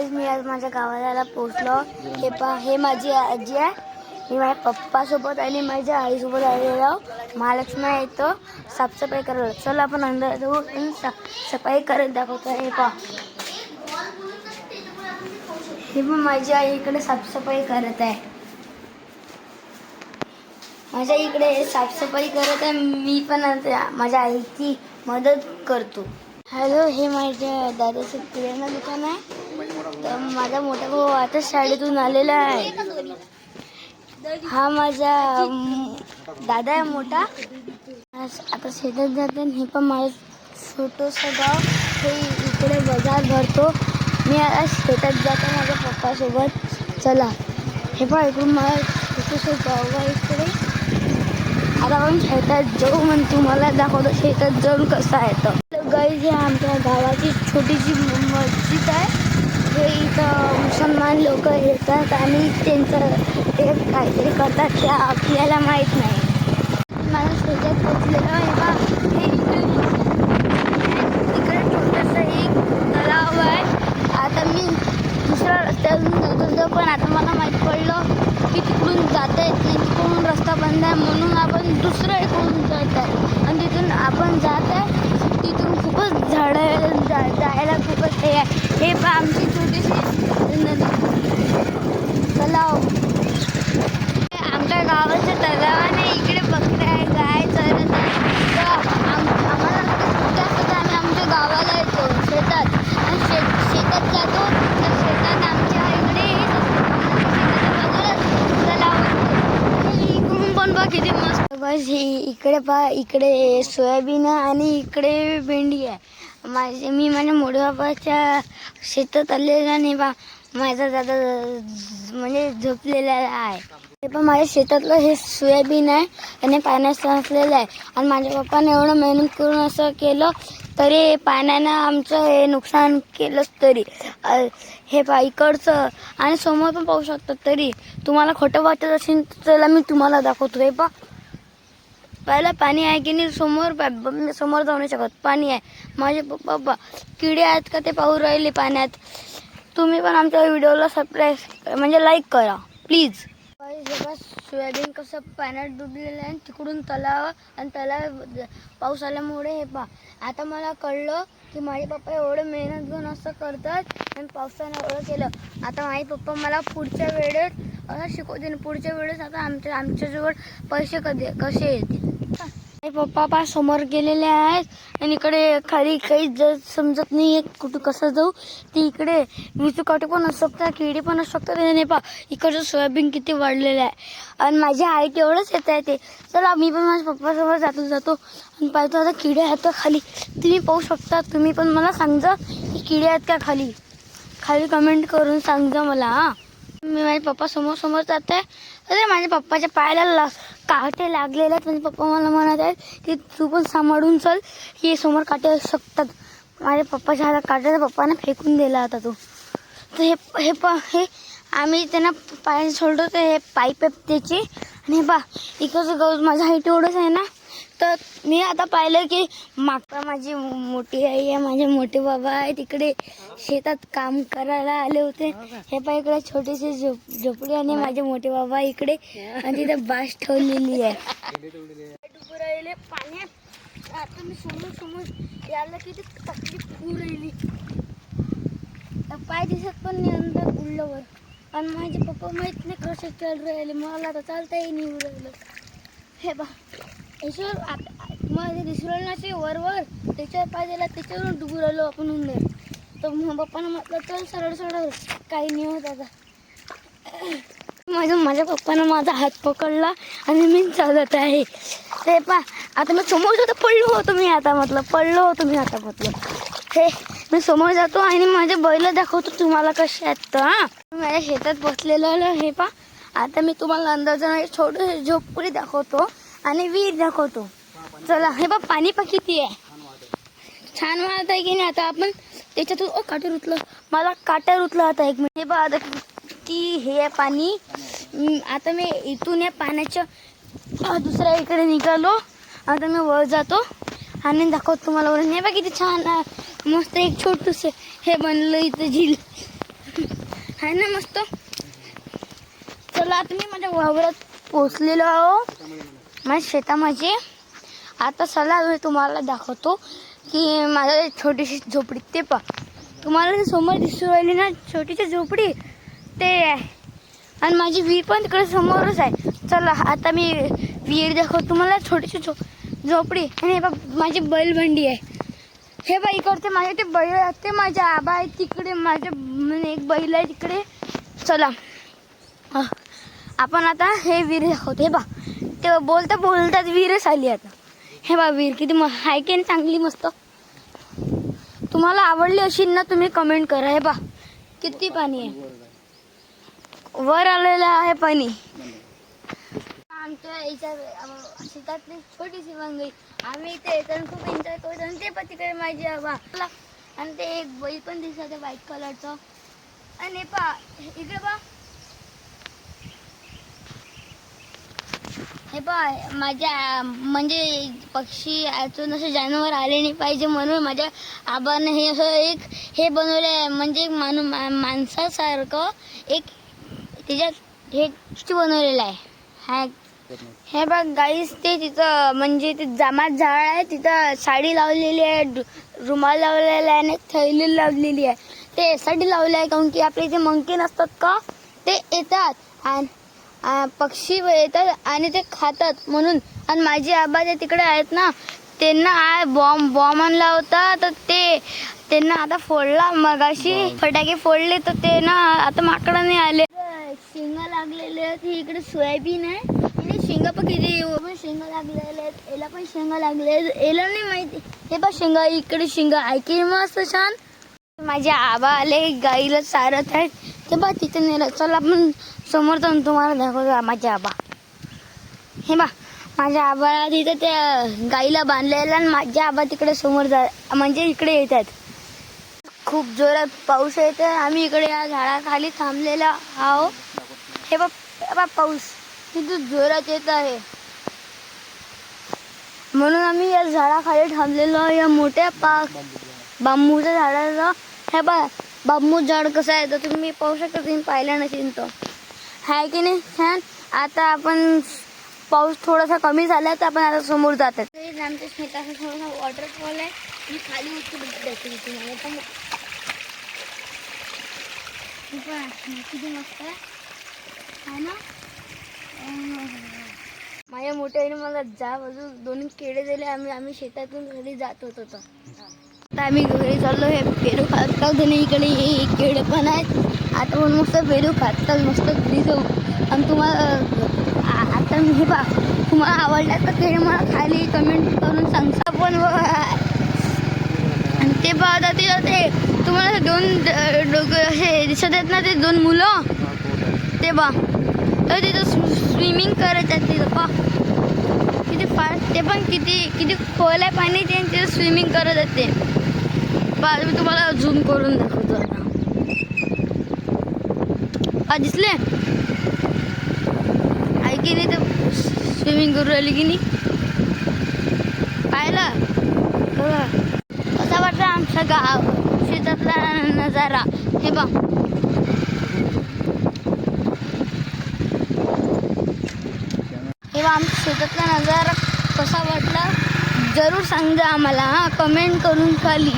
Guys मी आज माझ्या गावाला पोहोचलो. हे पहा, हे माझी आजी आहे. मी माझ्या पप्पासोबत आणि माझ्या आईसोबत आलेलो. महालक्ष्मी येतो साफसफाई करायला. चला आपण अंदर जाऊ आणि सफाई करत दाखवतो. हे पहा, हे पण माझी आई इकडे साफसफाई करत आहे. माझ्या इकडे साफसफाई करत आहे. मी पण माझ्या आईची मदत करतो. हॅलो, हे माझ्या दादाचं किराणा दुकान आहे. तर माझा मोठा भाऊ आता शाळेतून आलेला आहे. हा माझा दादा आहे मोठा. आता शेतात जाते. हे पण माझं छोटंसं गाव. हे इकडे बाजार भरतो. मी आता शेतात जाते माझ्या पप्पासोबत. चला, हे पण इकडून मला छोटंसं गाव आहे इकडे. आता आपण शेतात जाऊ. म्हणजे तुम्हाला दाखवतो शेतात जाऊन कसं आहे. तर गाईज, हे आमच्या गावाची छोटीशी मस्जिद आहे. हे इथं मुसलमान लोक येतात आणि त्यांचं ते काहीतरी करतात, ते आपल्याला माहीत नाही. मला शेतात पोचलेलं आहे बा. हे इकडे छोटंसं एक तलाव आहे. आता मी दुसऱ्या रस्त्यावरून जातो, पण आता मला माहीत पडलं की तिकडून जाता येत नाही. तिकडून रस्ता बंद आहे, म्हणून आपण दुसरं इकडून जात आहे. आणि तिथून आपण जात आहे. तिथून खूपच झाडं जायला खूपच हे आहे. हे पण आमची छोटीशी तलाव. आमच्या गावाच्या तलावाने इकडे बकऱ्या आहे, गाय चरत आहे. तर आम्हाला सुट्ट्या असतात, आम्ही आमच्या गावाला येतो शेतात आणि शेतात जातो. तर शेतात आमच्या इकडे तलाव. इकडून पण बघ किती मस्त. बस इकडे पहा, इकडे सोयाबीन आणि इकडे भेंडी आहे. मी माझ्या मोठ्या बाबाच्या शेतात आलेला नाही बा. माझा दादा म्हणजे झोपलेला आहे. हे पण माझ्या शेतातलं हे सोयाबीन आहे आणि पाण्यात साचलेलं आहे. आणि माझ्या पप्पाने एवढं मेहनत करून असं केलं, तरी पाण्यानं आमचं हे नुकसान केलंच. तरी हे पहा इकडचं आणि समोर पण पाहू शकतात. तरी तुम्हाला खोटं वाटत असेल तर मी तुम्हाला दाखवतो. हे पहा, पहिला पाणी आहे की नाही समोर. समोर जाऊ नाही शकत, पाणी आहे. माझे पप्पा किडे आहेत का ते पाहू राहिले पाण्यात. तुम्ही पण आमच्या व्हिडिओला सबस्क्राईब म्हणजे लाईक करा प्लीज. सोयाबीन कसं पाण्यात डुबलेलं आहे. तिकडून तलाव आणि तलाव पाऊस आल्यामुळे हे पहा. आता मला कळलं की माझे पप्पा एवढं मेहनत घेऊन असं करतात आणि पावसाने एवढं केलं. आता माझे पप्पा मला पुढच्या वेळेस असं शिकवते. पुढच्या वेळेस आता आमच्याजवळ पैसे कसे येतील. माझे पप्पा पा समोर गेलेले आहेत आणि इकडे खाली काही समजत नाही आहे कुठं कसं जाऊ. ते इकडे विचूकाटे पण असू शकतात, किडे पण असू शकतात. आणि पहा इकडचं सोयाबीन किती वाढलेलं आहे. आणि माझ्या हाईट एवढंच येत आहे ते. चला मी पण माझ्या पप्पासोबत जातो आणि पाहतो आता किडे आहेत का खाली. तुम्ही पाहू शकता. तुम्ही पण मला सांगा की किडे आहेत का खाली. खाली कमेंट करून सांगा मला. हां, मी माझ्या पप्पा समोर जात आहे. अरे माझ्या पप्पाच्या पायाला काटे लागलेले आहेत. माझे पप्पा मला म्हणत आहेत की तू पण सांभाळून चल, की समोर काटे असू शकतात. माझ्या पप्पाच्या हातात काट्याचा पप्पाने फेकून दिला होता तो. तर हे आम्ही त्यांना पाय सोडतो. तर हे पाईप आहे त्याची. आणि हे पहा इकडचं गवत माझ्या हाईट एवढंच आहे ना. तर मी आता पाहिलं की मागता माझी मोठी आई आहे, माझे मोठे बाबा आहे तिकडे शेतात काम करायला आले होते. हे पहा इकडे छोटीशी झोपडी आणि माझे मोठे बाबा इकडे. आणि तिथे बास ठेवलेली आहे. डुबू राहिले पाण्यात. आता मी समोर यायला किती तकलीफ होऊ राहिली. पाय दिसत पण नाही अंदर उडल्यावर. आणि माझे पप्पा माहीत नाही कसे चालू राहिले. मला आता चालताही नाही राहिलं. हे बा याच्यावर तुम्हाला दिसू राहिलं ना वर त्याच्यावर पाय दिला, त्याच्यावरून डुबू राहिलो आपण उंदर. तर मग पप्पानं म्हटलं चल सरळ काही नाही होत आता. माझ्या पप्पानं माझा हात पकडला आणि मी चालत आहे. ते पा आता मी समोर जातो. पडलो होतो मी. हे मी समोर जातो आणि माझे बैल दाखवतो तुम्हाला कसे आहेत. तर हां, माझ्या शेतात बसलेलं हे पा. आता मी तुम्हाला अंदर जाऊन छोटं झोपडी दाखवतो आणि विहीर दाखवतो. चला, हे बा पाणी पण किती आहे, छान वाटत आहे की नाही. आता आपण त्याच्यातून काटे रुतलं, मला काटा रुतला होता एक मिनिट. हे बा आता किती हे आहे पाणी. आता मी इथून या पाण्याच्या दुसऱ्या इकडे निघालो. आता मी वर जातो आणि दाखवतो तुम्हाला वर. हे बा किती छान मस्त एक छोटंसं हे बनलं इथं झील. आहे ना मस्त. चला आता मी माझ्या वावरात पोचलेलो आहो, माझ्या शेतामध्ये. आता चला मी तुम्हाला दाखवतो की माझ्या छोटीशी झोपडी ते पहा. तुम्हाला समोर दिसू राहिली ना छोटीशी झोपडी, ते आहे. आणि माझी विहीर पण तिकडे समोरच आहे. चला आता मी विहीर दाखवतो तुम्हाला, छोटीशी झोपडी. आणि हे बघ माझी बैलबंडी आहे. हे बघ इकडचे माझे ते बैल आहेत, ते माझ्या आबा आहेत तिकडे, माझे एक बैल आहे तिकडे. चला आपण आता हे विहीर दाखवतो. हे बा ते बोलता बोलतात विहीरच आली आता. हे बा विहीर किती आहे की चांगली मस्त. तुम्हाला आवडली अशी ना तुम्ही कमेंट करा. हे बा किती पाणी आहे, वर आलेलं आहे पाणी. आमच्या याच्या शेतातली छोटीशी वांगी, आम्ही इथे येताना खूप एन्जॉय करतो. आणि ते पण तिकडे माझी आबा, आणि ते एक बैल पण दिसत आहे व्हाईट कलरचं. आणि पा इकडे पा, हे पहा माझ्या म्हणजे पक्षी अजून असे जनावर आले नाही पाहिजे म्हणून माझ्या आबाने हे असं एक हे बनवलं आहे. म्हणजे माणसासारखं एक त्याच्यात हे बनवलेलं आहे. हे बघ गाईस, ते तिथं म्हणजे ते जामात झाड आहे, तिथं साडी लावलेली आहे, रुमाल लावलेला आहे आणि थैली लावलेली आहे. ते यासाठी लावलं आहे काऊन की आपले जे मंकी नसतात का ते येतात आणि पक्षी येतात आणि ते खातात म्हणून. आणि माझे आबा ते तिकडे आहेत ना, त्यांना बॉम्ब आणला होता तर ते त्यांना आता फोडला. मगाशी फटाके फोडले तर ते ना आता माकडाने आले. शेंगा लागलेले आहेत. इकडे सोयाबीन आहे आणि शेंगा पण किती पण शेंगा लागलेल्या आहेत. याला पण शेंगा लागले आहेत, याला नाही माहिती. हे बघ शेंगा, इकडे शेंगा आहे की मस्त छान. माझे आबा आले गाईला चारत आहेत. ते बघ तिथे नेलं. चला आपण समोर जाऊन तुम्हाला दाखवतो माझे आबा. हे बा माझ्या आबाला तिथे त्या गाईला बांधलेलं आणि माझ्या आबा तिकडे समोर म्हणजे इकडे येत आहेत. खूप जोरात पाऊस येते. आम्ही इकडे या झाडाखाली थांबलेला आहो. हे बा पाऊस किती जोरात येत आहे म्हणून आम्ही या झाडाखाली थांबलेलो. या मोठ्या बांबूच्या झाडाला. हे बा बांबू झाड कसं आहे तर तुम्ही पाहू शकता, तुम्ही पाहिलं नसेल तो आहे की नाही छान. आता आपण पाऊस थोडासा कमी झाला तर आपण आता समोर जातात. आमच्या शेताचा थोडासा वॉटरफॉल आहे. मी खाली उतरून तुम्हाला किती मस्त आहे ना. माझ्या मोठ्याने मला अजून 2 केळे दिले. आम्ही शेतातून घरी जात होतो. आता आम्ही घरी चाललो. हे पेरू खातात आणि इकडे हे केळे पण आहेत. आता पण मस्त पेरू खातात, मस्त घरी जाऊ. आणि तुम्हाला आता मी हे पहा, तुम्हाला आवडलं तर केळे मला खाली कमेंट करून सांगता पण. आणि ते पाहता ते तुम्हाला 2 हे दिसत आहेत ना, ते 2 मुलं ते बा तर तिथं स्विमिंग करत आहेत. तिथं पा किती फास्ट, ते पण किती खोल आहे पाणी, ते तिथं स्विमिंग करत आहेत. ते पा मी तुम्हाला झूम करून दाखवतो आता. दिसले आहे की नाही, ते स्विमिंग करू राहिली की नाही पाहिलं. कसा वाटतं आमचं गाव, शेतातला नजारा. हे बघ आमच्या शेतातला नजारा कसा वाटला जरूर सांगा आम्हाला, कमेंट करून खाली.